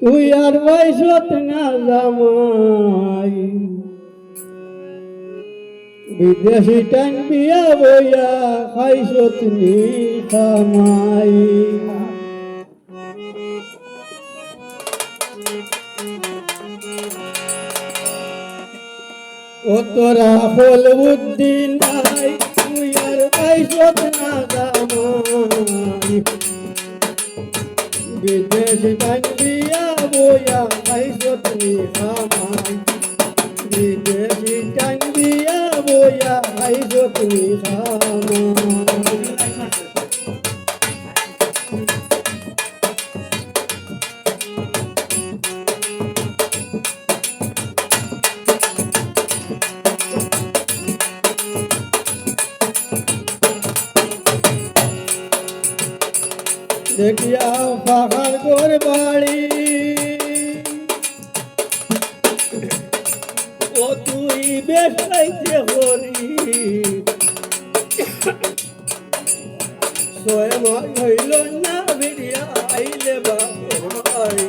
তুই আর বয়সত না জামাই বিদেশি টান বিয়া বইয়া খাইছত নি খামাই ও তোরা হল বুদ্ধি নাই তুই আর বয়সত না জামাই বিদেশি টান বিয়া বইয়া খাইছত নি খামাই বিদেশি টান বিয়া বইয়া খাইছত নি খামাই দেখিয়া পাহাড় গোর বাড়ি ও তুই বেশ খাইতে হরি স্বয়ং হইল না বেরিয়া আইলে বাপের বাড়ি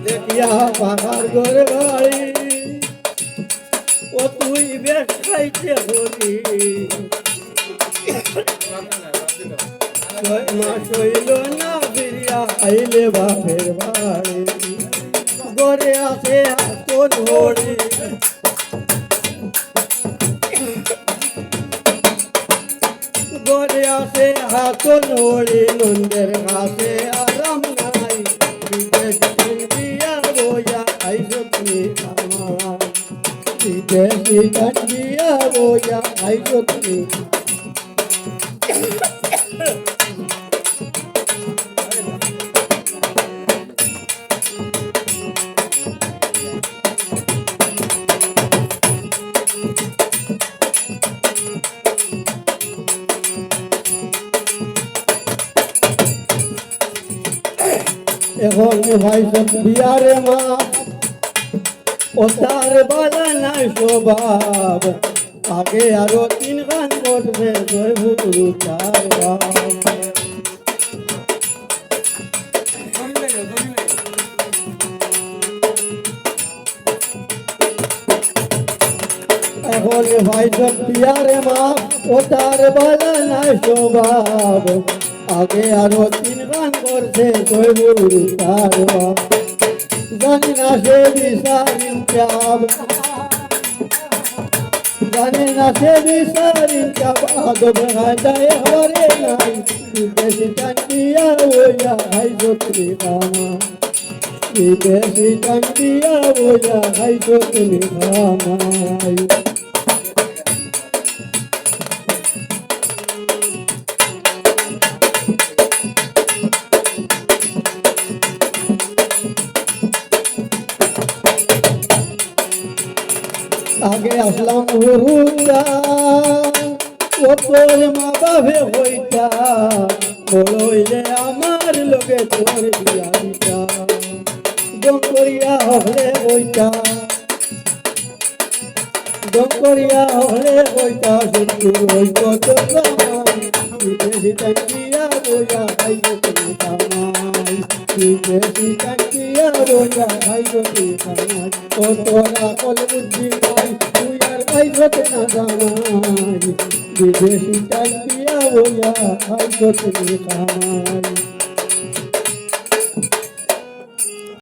দেখিয়া পাহাড় গোর বাড়ি ও তুই বেশ খাইতে হরি মাস হইল না ফিরিয়া আইলে বাপের বাড়ি গড়ে আসে তোর হরি গড়ে আসে হাতন হরি নন্দের কাছে আরাম নাই বিদেশ বিয়া বইয়া আইসত নি খামাই বিদেশি টান বিয়া বইয়া আইসত নি এখন ভাই সব বিয়ারে মা ও তার বালা নাই স্বভাব আগে আরো 3 গান করবে জয় ভুতরু চার এখন ভাই সব বিয়ারে মা ও তার বালা নাই স্বভাব আগে আরো 3 গান করছে জয় ভুতরু চার জানি না সে বিচারিন চাব জানি না সে বিচারিন চাব আদব হাজায় হরে নাই বিদেশি টান বিয়া বইয়া খাইছত নি খামাই বিদেশি টান বিয়া বইয়া খাইছত নি খামাই আগে আসলাম হুরুরা ও তোর মা বাপে হইতা বলইলে আমার লোকে তোর বিয়া দিতা ডঙ্করিয়া হলে হইতা ডঙ্করিয়া হলে হইতা শত্রু হইত তোর জামাই বিদেশি টান বিয়া বইয়া খাইছত নি খামাই বিদেশি টান বিয়া বইয়া খাইছত নি খামাই ও তোরা কল বুদ্ধি নাই তুই আর খাইছত না জামাই বিদেশি টান বিয়া বইয়া খাইছত নি খামাই